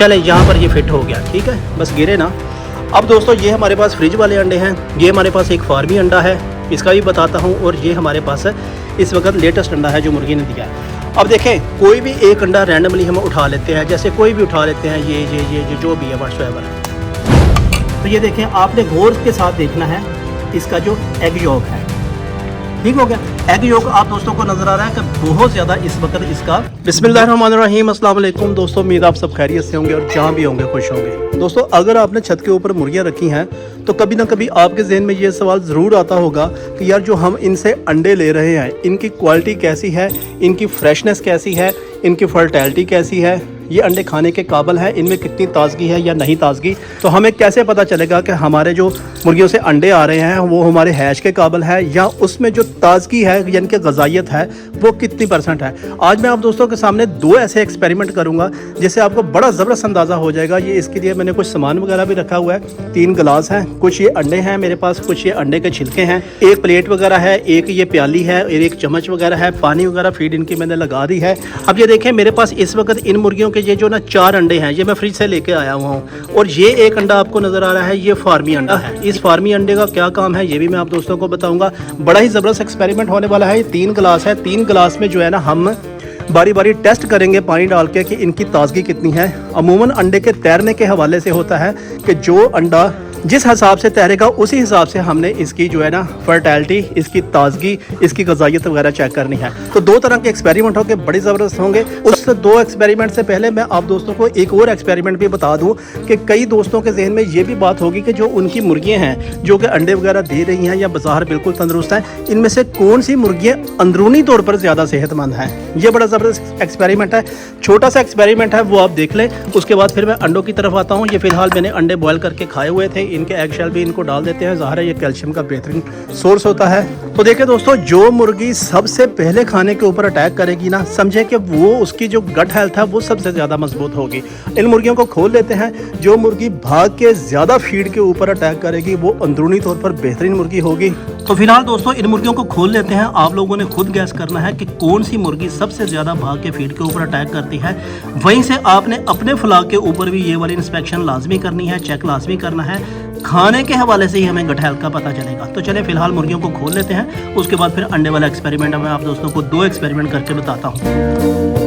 चले यहाँ पर ये फिट हो गया, ठीक है, बस गिरे ना। अब दोस्तों ये हमारे पास फ्रिज वाले अंडे हैं, ये हमारे पास एक फार्मी अंडा है, इसका भी बताता हूँ, और ये हमारे पास इस वक्त लेटेस्ट अंडा है जो मुर्गी ने दिया है। अब देखें, कोई भी एक अंडा रैंडमली हम उठा लेते हैं, जैसे कोई भी उठा लेते हैं, ये जो भी है व्हाटसोएवर। तो ये देखें, आपने गौर के साथ देखना है इसका जो एग यॉक है, ठीक हो गया। एग यॉक आप दोस्तों को नजर आ रहा है कि बहुत ज़्यादा इस वक्त इसका। बिस्मिल्लाहिर्रहमानिर्रहीम, अस्सलाम वालेकुम दोस्तों, उम्मीद आप सब खैरियत से होंगे और जहाँ भी होंगे खुश होंगे। दोस्तों अगर आपने छत के ऊपर मुर्गियाँ रखी हैं तो कभी ना कभी आपके जहन में ये सवाल ज़रूर आता होगा कि यार जो हम इनसे अंडे ले रहे हैं, इनकी क्वालिटी कैसी है, इनकी फ्रेशनेस कैसी है, इनकी फर्टिलिटी कैसी है, ये अंडे खाने के काबिल है, इनमें कितनी ताजगी है या नहीं ताजगी। तो हमें कैसे पता चलेगा कि हमारे जो मुर्गियों से अंडे आ रहे हैं वो हमारे हैश के काबिल है या उसमें जो ताजगी है यानी कि ग़िज़ाइयत है वो कितनी % है। आज मैं आप दोस्तों के सामने 2 ऐसे एक्सपेरिमेंट करूंगा जिससे आपको बड़ा ज़बरदस्त अंदाज़ा हो जाएगा। ये इसके लिए मैंने कुछ सामान वगैरह भी रखा हुआ है, 3 गिलास हैं, कुछ ये अंडे हैं मेरे पास, कुछ ये अंडे के छिलके हैं, एक प्लेट वगैरह है, एक ये प्याली है और एक चम्मच वगैरह है, पानी वगैरह फीड इनकी मैंने लगा दी है। अब ये देखें, मेरे पास इस वक्त इन मुर्गियों के ये जो ना 4 अंडे हैं, ये मैं फ्रिज से लेके आया हुआ हूँ, और ये एक अंडा आपको नज़र आ रहा है, ये फार्मी अंडा है। इस फार्मी अंडे का क्या काम है ये भी मैं आप दोस्तों को बताऊंगा। बड़ा ही ज़बरदस्त एक्सपेरिमेंट होने वाला है। ये 3 गिलास है, 3 गिलास में जो है ना हम बारी बारी टेस्ट करेंगे पानी डाल के कि इनकी ताजगी कितनी है। अमूमन अंडे के तैरने के हवाले से होता है कि जो अंडा जिस हिसाब से तैरेगा उसी हिसाब से हमने इसकी जो है ना फर्टिलिटी, इसकी ताजगी, इसकी ग़िज़ाइयत वगैरह चेक करनी है। तो 2 तरह के एक्सपेरिमेंट होंगे, बड़े ज़बरदस्त होंगे। उस 2 एक्सपेरिमेंट से पहले मैं आप दोस्तों को एक और एक्सपेरिमेंट भी बता दूं कि कई दोस्तों के जहन में ये भी बात होगी कि जो उनकी मुर्गियाँ हैं जो कि अंडे वगैरह दे रही हैं या बाज़ार बिल्कुल तंदुरुस्त हैं, इनमें से कौन सी मुर्गियाँ अंदरूनी तौर पर ज़्यादा सेहतमंद हैं। ये बड़ा ज़बरदस्त एक्सपेरिमेंट है, छोटा सा एक्सपेरिमेंट है, वो आप देख लें। उसके बाद फिर मैं अंडों की तरफ आता हूँ। ये फ़िलहाल मैंने अंडे बॉयल करके खाए हुए थे, इनके एग शेल भी इनको डाल देते हैं, ज़ाहिर है ये कैल्शियम का बेहतरीन सोर्स होता है। तो देखिए दोस्तों, जो मुर्गी सबसे पहले खाने के ऊपर अटैक करेगी ना, समझे कि वो उसकी जो गट हेल्थ है वो सबसे ज़्यादा मजबूत होगी। इन मुर्गियों को खोल लेते हैं। जो मुर्गी भाग के ज़्यादा फीड के ऊपर अटैक करेगी वो अंदरूनी तौर पर बेहतरीन मुर्गी होगी। तो फिलहाल दोस्तों इन मुर्गियों को खोल लेते हैं। आप लोगों ने खुद गैस करना है कि कौन सी मुर्गी सबसे ज़्यादा भाग के फीड के ऊपर अटैक करती है। वहीं से आपने अपने फ्लाग के ऊपर भी ये वाली इंस्पेक्शन लाजमी करनी है, चेक लाजमी करना है। खाने के हवाले से ही हमें गट हेल्थ का पता चलेगा। तो चले फिलहाल मुर्गियों को खोल लेते हैं, उसके बाद फिर अंडे वाला एक्सपेरिमेंट मैं आप दोस्तों को 2 एक्सपेरिमेंट करके बताता हूँ।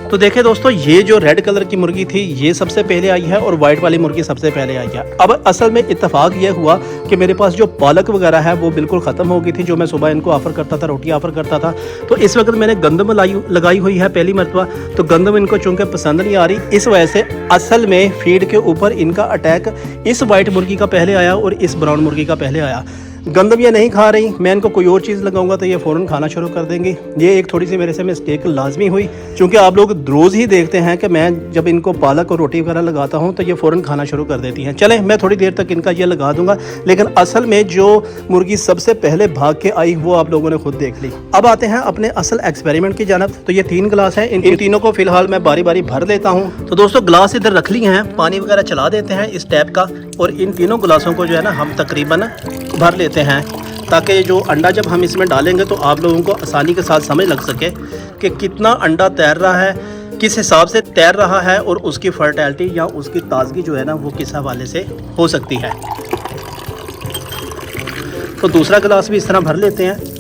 तो देखें दोस्तों, ये जो रेड कलर की मुर्गी थी ये सबसे पहले आई है और वाइट वाली मुर्गी सबसे पहले आई है। अब असल में इत्तेफाक ये हुआ कि मेरे पास जो पालक वगैरह है वो बिल्कुल ख़त्म हो गई थी, जो मैं सुबह इनको ऑफ़र करता था, रोटी ऑफ़र करता था। तो इस वक्त मैंने गंदम लगाई हुई है पहली मरतबा, तो गंदम इनको चूँकि पसंद नहीं आ रही, इस वजह से असल में फीड के ऊपर इनका अटैक इस वाइट मुर्गी का पहले आया और इस ब्राउन मुर्गी का पहले आया। गंदम ये नहीं खा रही, मैं इनको कोई और चीज़ लगाऊंगा तो ये फ़ौरन खाना शुरू कर देंगी। ये एक थोड़ी सी मेरे से मिस्टेक लाजमी हुई, क्योंकि आप लोग रोज़ ही देखते हैं कि मैं जब इनको पालक और रोटी वगैरह लगाता हूँ तो ये फ़ौरन खाना शुरू कर देती हैं। चलें, मैं थोड़ी देर तक इनका ये लगा दूंगा, लेकिन असल में जो मुर्गी सबसे पहले भाग के आई वो आप लोगों ने खुद देख ली। अब आते हैं अपने असल एक्सपेरिमेंट की जानब। तो ये 3 गिलास हैं, इन तीनों को फिलहाल मैं बारी बारी भर लेता हूँ। तो दोस्तों गिलास इधर रख लिए हैं, पानी वगैरह चला देते हैं इस टैप का, और इन तीनों गिलासों को जो है ना हम तकरीबन भर लेते हैं, ताकि जो अंडा जब हम इसमें डालेंगे तो आप लोगों को आसानी के साथ समझ लग सके कि कितना अंडा तैर रहा है, किस हिसाब से तैर रहा है, और उसकी फर्टिलिटी या उसकी ताजगी जो है ना वो किस हवाले से हो सकती है। तो दूसरा गिलास भी इस तरह भर लेते हैं।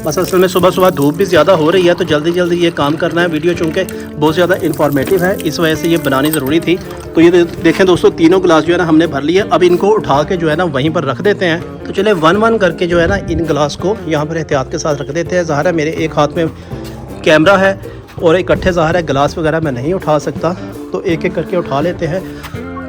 बस असल में सुबह सुबह धूप भी ज़्यादा हो रही है तो जल्दी जल्दी ये काम करना है। वीडियो चूँकि बहुत ज़्यादा इन्फॉर्मेटिव है इस वजह से ये बनानी ज़रूरी थी। तो ये देखें दोस्तों, तीनों गिलास जो है ना हमने भर लिए। अब इनको उठा के जो है ना वहीं पर रख देते हैं। तो चले 1-1 करके जो है ना इन गिलास को यहाँ पर एहतियात के साथ रख देते हैं। ज़ाहिर है मेरे एक हाथ में कैमरा है और इकट्ठे ज़ाहिर है गिलास वगैरह मैं नहीं उठा सकता, तो एक एक करके उठा लेते हैं।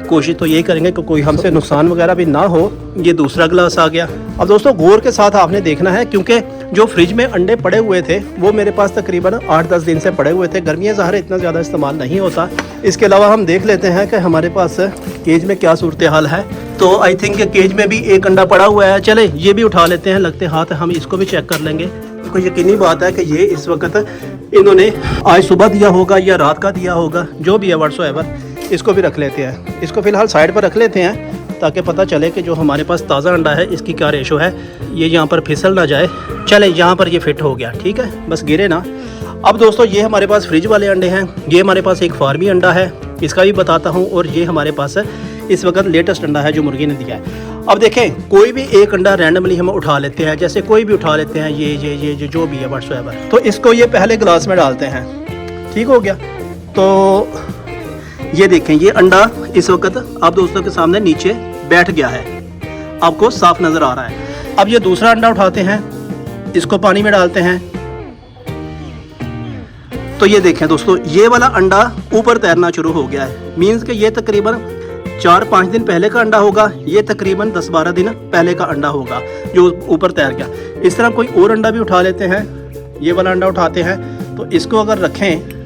कोशिश तो यही करेंगे कि कोई हमसे नुकसान वगैरह भी ना हो। ये दूसरा गिलास आ गया। अब दोस्तों गौर के साथ आपने देखना है, क्योंकि जो फ्रिज में अंडे पड़े हुए थे वो मेरे पास तकरीबन 8-10 दिन से पड़े हुए थे। गर्मियाँ ज़ाहिर इतना ज़्यादा इस्तेमाल नहीं होता। इसके अलावा हम देख लेते हैं कि हमारे पास केज में क्या सूरत हाल है। तो आई थिंक केज में भी एक अंडा पड़ा हुआ है। चले ये भी उठा लेते हैं, लगते हाथ हम इसको भी चेक कर लेंगे। तो यकीनी बात है कि ये इस वक्त इन्होंने आज सुबह दिया होगा या रात का दिया होगा, जो भी है व्हाट्सएवर। इसको भी रख लेते हैं। इसको फ़िलहाल साइड पर रख लेते हैं ताकि पता चले कि जो हमारे पास ताज़ा अंडा है इसकी क्या रेशो है, ये यहाँ पर फिसल ना जाए। चले यहाँ पर ये फिट हो गया, ठीक है, बस गिरे ना। अब दोस्तों ये हमारे पास फ्रिज वाले अंडे हैं, ये हमारे पास एक फार्मी अंडा है, इसका भी बताता हूँ, और ये हमारे पास इस वक्त लेटेस्ट अंडा है जो मुर्गी ने दिया है। अब देखें, कोई भी एक अंडा रैंडमली हम उठा लेते हैं, जैसे कोई भी उठा लेते हैं, ये जो भी है व्हाट्सएवर, तो इसको ये पहले गिलास में डालते हैं, ठीक हो गया। तो ये देखें, ये अंडा इस वक्त आप दोस्तों के सामने नीचे बैठ गया है, आपको साफ नज़र आ रहा है। अब ये दूसरा अंडा उठाते हैं, इसको पानी में डालते हैं, तो ये देखें दोस्तों, ये वाला अंडा ऊपर तैरना शुरू हो गया है। मीन्स कि ये तकरीबन 4-5 दिन पहले का अंडा होगा, ये तकरीबन 10-12 दिन पहले का अंडा होगा जो ऊपर तैर गया। इस तरह कोई और अंडा भी उठा लेते हैं, ये वाला अंडा उठाते हैं, तो इसको अगर रखें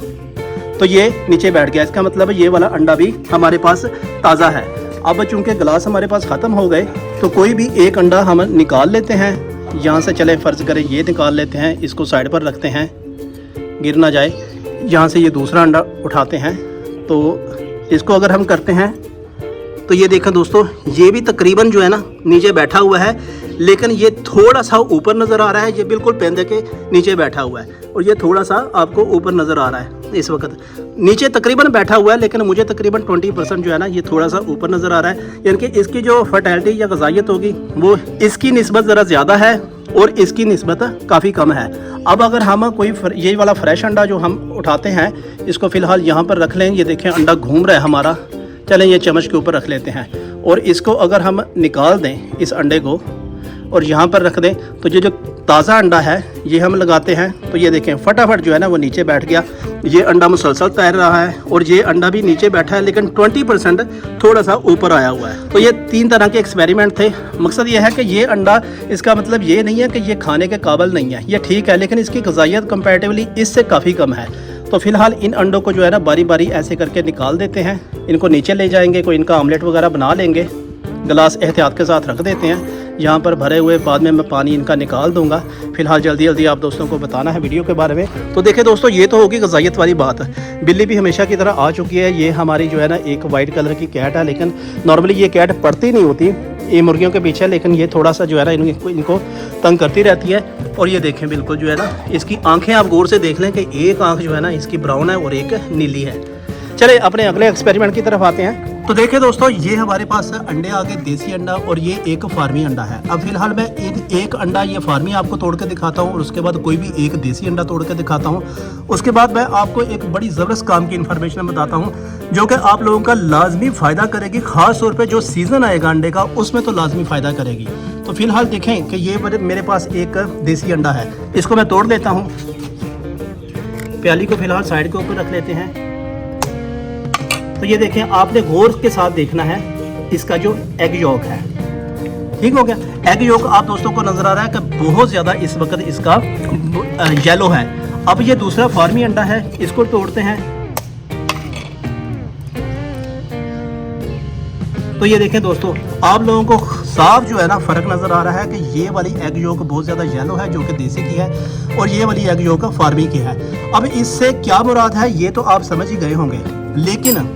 तो ये नीचे बैठ गया, इसका मतलब ये वाला अंडा भी हमारे पास ताज़ा है। अब चूँकि गिलास हमारे पास ख़त्म हो गए, तो कोई भी एक अंडा हम निकाल लेते हैं यहाँ से। चलें फ़र्ज़ करें ये निकाल लेते हैं, इसको साइड पर रखते हैं, गिर ना जाए। यहाँ से ये दूसरा अंडा उठाते हैं, तो इसको अगर हम करते हैं तो ये देखें दोस्तों, ये भी तकरीबन जो है ना नीचे बैठा हुआ है, लेकिन ये थोड़ा सा ऊपर नज़र आ रहा है। ये बिल्कुल पेंदे के नीचे बैठा हुआ है, और ये थोड़ा सा आपको ऊपर नज़र आ रहा है। इस वक्त नीचे तकरीबन बैठा हुआ है, लेकिन मुझे तकरीबन 20% जो है ना ये थोड़ा सा ऊपर नज़र आ रहा है। यानी कि इसकी जो फर्टिलिटी या ग़िज़ाइयत होगी वो इसकी निस्बत ज़रा ज़्यादा है और इसकी निस्बत काफ़ी कम है। अब अगर हम कोई ये वाला फ्रेश अंडा जो हम उठाते हैं, इसको फ़िलहाल यहाँ पर रख लें। ये देखें, अंडा घूम रहा है हमारा। चलें ये चम्मच के ऊपर रख लेते हैं, और इसको अगर हम निकाल दें इस अंडे को और यहाँ पर रख दें, तो ये जो ताज़ा अंडा है ये हम लगाते हैं, तो ये देखें फटाफट जो है ना वो नीचे बैठ गया। ये अंडा मुसलसल तैर रहा है, और ये अंडा भी नीचे बैठा है, लेकिन 20% थोड़ा सा ऊपर आया हुआ है। तो ये 3 तरह के एक्सपेरिमेंट थे। मकसद ये है कि ये अंडा, इसका मतलब ये नहीं है कि ये खाने के काबिल नहीं है, ये ठीक है, लेकिन इसकी ग़िज़ाइयत कंपैरेटिवली इससे काफ़ी कम है। तो फ़िलहाल इन अंडों को जो है ना बारी बारी ऐसे करके निकाल देते हैं, इनको नीचे ले जाएंगे, कोई इनका ऑमलेट वगैरह बना लेंगे। गिलास एहतियात के साथ रख देते हैं यहाँ पर भरे हुए, बाद में मैं पानी इनका निकाल दूंगा। फ़िलहाल जल्दी जल्दी आप दोस्तों को बताना है वीडियो के बारे में। तो देखें दोस्तों, ये तो होगी ग़िज़ाइयत वाली बात। बिल्ली भी हमेशा की तरह आ चुकी है। ये हमारी जो है ना एक वाइट कलर की कैट है, लेकिन नॉर्मली ये कैट पड़ती नहीं होती ये मुर्गियों के पीछे, लेकिन ये थोड़ा सा जो है ना इनको तंग करती रहती है। और ये देखें बिल्कुल जो है ना इसकी आंखें आप गौर से देख लें कि एक आंख जो है ना इसकी ब्राउन है और एक नीली है। चले अपने अगले एक्सपेरिमेंट की तरफ आते हैं। तो देखें दोस्तों, ये हमारे पास अंडे आ गए, देसी अंडा, और ये एक फार्मी अंडा है। अब फिलहाल मैं एक अंडा ये फार्मी आपको तोड़ के दिखाता हूँ, और उसके बाद कोई भी एक देसी अंडा तोड़ के दिखाता हूँ। उसके बाद मैं आपको एक बड़ी ज़बरदस्त काम की इन्फॉर्मेशन बताता हूँ जो कि आप लोगों का लाजमी फ़ायदा करेगी। ख़ास तौर पे जो सीज़न आएगा अंडे का, उसमें तो लाजमी फ़ायदा करेगी। तो फिलहाल देखें कि ये मेरे पास एक देसी अंडा है, इसको मैं तोड़ लेता हूँ। प्याली को फिलहाल साइड के ऊपर रख लेते हैं। तो ये देखें, आपने गौर के साथ देखना है इसका जो एग योक है, ठीक हो गया। एग योक आप दोस्तों को नज़र आ रहा है कि बहुत ज़्यादा इस वक्त इसका येलो है। अब ये दूसरा फार्मी अंडा है, इसको तोड़ते हैं। तो ये देखें दोस्तों, आप लोगों को साफ जो है ना फ़र्क नज़र आ रहा है कि ये वाली एग योक बहुत ज़्यादा येलो है जो कि देसी की है, और ये वाली एग योक फार्मी की है। अब इससे क्या मुराद है ये तो आप समझ ही गए होंगे, लेकिन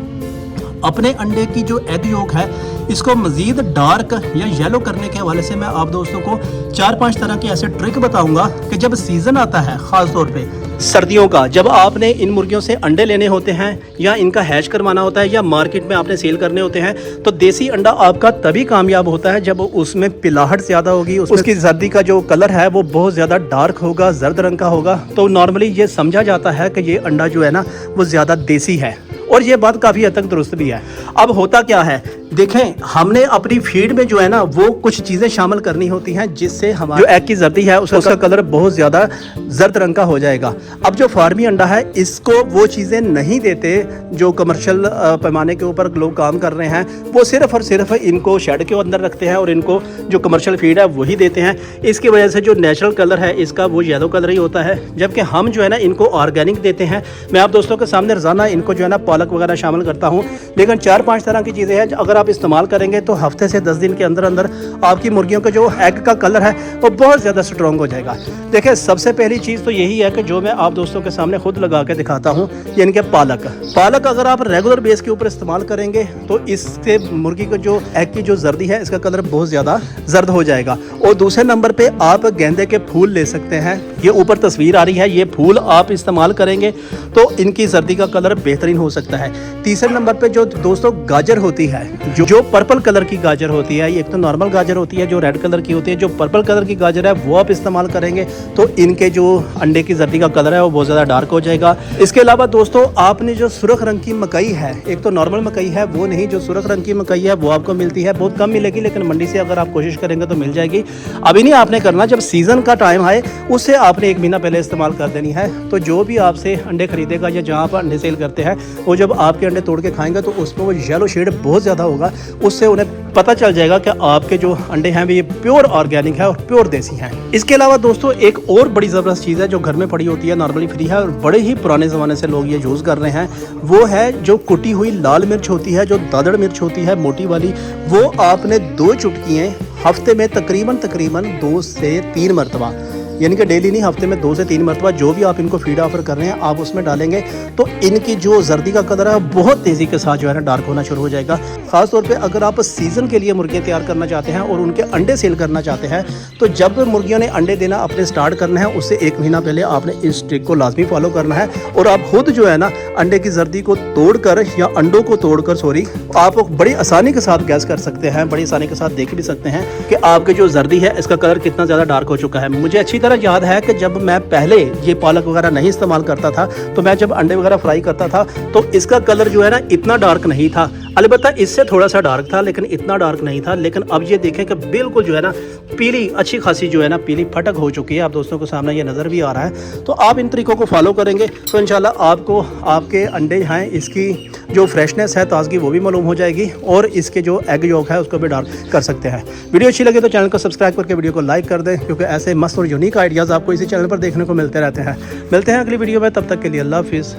अपने अंडे की जो एग योक है इसको मज़ीद डार्क या येलो करने के हवाले से मैं आप दोस्तों को 4-5 तरह के ऐसे ट्रिक बताऊंगा कि जब सीज़न आता है, ख़ास तौर पे सर्दियों का, जब आपने इन मुर्गियों से अंडे लेने होते हैं या इनका हैच करवाना होता है या मार्केट में आपने सेल करने होते हैं, तो देसी अंडा आपका तभी कामयाब होता है जब उसमें पिलाहट ज़्यादा होगी, उसकी जर्दी का जो कलर है वो बहुत ज़्यादा डार्क होगा, जर्द रंग का होगा। तो नॉर्मली ये समझा जाता है कि ये अंडा जो है ना वो ज़्यादा देसी है, और ये बात काफ़ी हद तक दुरुस्त भी है। अब होता क्या है, देखें, हमने अपनी फीड में जो है ना वो कुछ चीज़ें शामिल करनी होती हैं जिससे हमारा जो एग की जर्दी है उसका कलर बहुत ज़्यादा जर्द रंग का हो जाएगा। अब जो फार्मी अंडा है इसको वो चीज़ें नहीं देते जो कमर्शियल पैमाने के ऊपर लोग काम कर रहे हैं, वो सिर्फ़ और सिर्फ इनको शेड के अंदर रखते हैं और इनको जो कमर्शियल फीड है वही देते हैं। इसकी वजह से जो नेचुरल कलर है इसका वो येलो कलर ही होता है, जबकि हम जो है ना इनको ऑर्गेनिक देते हैं। मैं आप दोस्तों के सामने रोज़ाना इनको जो है ना पालक वगैरह शामिल करता हूँ, लेकिन 4-5 तरह की चीज़ें हैं अगर आप इस्तेमाल करेंगे तो हफ्ते से 10 दिन के अंदर अंदर आपकी मुर्गियों का जो एग का कलर है वो बहुत ज़्यादा स्ट्रॉन्ग हो जाएगा। देखिए सबसे पहली चीज़ तो यही है कि जो मैं आप दोस्तों के सामने खुद लगा के दिखाता हूँ, यानी कि पालक अगर आप रेगुलर बेस के ऊपर इस्तेमाल करेंगे तो इससे मुर्गी का जो एग की जो जर्दी है इसका कलर बहुत ज़्यादा जर्द हो जाएगा। और दूसरे नंबर पे आप गेंदे के फूल ले सकते हैं, ये ऊपर तस्वीर आ रही है, ये फूल आप इस्तेमाल करेंगे तो इनकी जर्दी का कलर बेहतरीन हो सकता है। तीसरे नंबर पे जो दोस्तों गाजर होती है, जो पर्पल कलर की गाजर होती है, एक तो नॉर्मल गाजर होती है जो रेड कलर की होती है, जो पर्पल कलर की गाजर है वो आप इस्तेमाल करेंगे तो इनके जो अंडे की जर्दी का कलर है वो बहुत ज़्यादा डार्क हो जाएगा। इसके अलावा दोस्तों आपने जो सुर्ख रंग की मकई है, एक तो नॉर्मल मकई है वो नहीं, जो सुर्ख रंग की मकई है वो आपको मिलती है, बहुत कम मिलेगी लेकिन मंडी से अगर आप कोशिश करेंगे तो मिल जाएगी। अभी नहीं आपने करना, जब सीज़न का टाइम आए उससे आपने 1 महीना पहले इस्तेमाल कर देनी है। तो जो भी आपसे अंडे खरीदेगा या जहाँ पर अंडे सेल करते हैं वो जब आपके अंडे तोड़ के खाएंगे तो उसमें वो येलो शेड बहुत ज़्यादा होगा, उससे उन्हें पता चल जाएगा कि आपके जो अंडे हैं ये प्योर ऑर्गेनिक है और प्योर देसी हैं। इसके अलावा दोस्तों एक और बड़ी ज़बरदस्त चीज़ है जो घर में पड़ी होती है, नॉर्मली फ्री है और बड़े ही पुराने ज़माने से लोग ये यूज़ कर रहे हैं, वो है जो कुटी हुई लाल मिर्च होती है, जो दादड़ मिर्च होती है मोटी वाली, वो आपने 2 चुटकियाँ हफ्ते में तकरीबन 2 से 3 मरतबा, यानी कि डेली नहीं, हफ्ते में 2 से 3 मरतबा जो भी आप इनको फीड ऑफर कर रहे हैं आप उसमें डालेंगे तो इनकी जो जर्दी का कलर है बहुत तेज़ी के साथ जो है ना डार्क होना शुरू हो जाएगा। ख़ासतौर पे अगर आप सीज़न के लिए मुर्गियाँ तैयार करना चाहते हैं और उनके अंडे सेल करना चाहते हैं तो जब मुर्गियों ने अंडे देना अपने स्टार्ट करना है उससे 1 महीना पहले आपने इस ट्रिक को लाजमी फॉलो करना है और आप खुद जो है ना अंडे की जर्दी को तोड़कर या अंडों को तोड़कर आप बड़ी आसानी के साथ गैस कर सकते हैं, बड़ी आसानी के साथ देख भी सकते हैं कि आपकी जो जर्दी है इसका कलर कितना ज़्यादा डार्क हो चुका है। मुझे अच्छी तरह याद है कि जब मैं पहले ये पालक वगैरह नहीं इस्तेमाल करता था तो मैं जब अंडे वगैरह फ्राई करता था तो इसका कलर जो है ना इतना डार्क नहीं था, अलबत्ता इससे थोड़ा सा डार्क था लेकिन इतना डार्क नहीं था। लेकिन अब ये देखें कि बिल्कुल जो है ना पीली अच्छी खासी जो है ना पीली फटक हो चुकी है, आप दोस्तों को सामने ये नज़र भी आ रहा है। तो आप इन तरीकों को फॉलो करेंगे तो इंशाल्लाह आपको आपके अंडे हैं इसकी जो फ्रेशनेस है, ताजगी, वो भी मालूम हो जाएगी और इसके जो एग यॉक है उसको भी डार्क कर सकते हैं। वीडियो अच्छी लगे तो चैनल को सब्सक्राइब करके वीडियो को लाइक कर दें, क्योंकि ऐसे मस्त और यूनिक आइडियाज़ आपको इसी चैनल पर देखने को मिलते रहते हैं। मिलते हैं अगली वीडियो में, तब तक के लिए अल्लाह हाफिज़।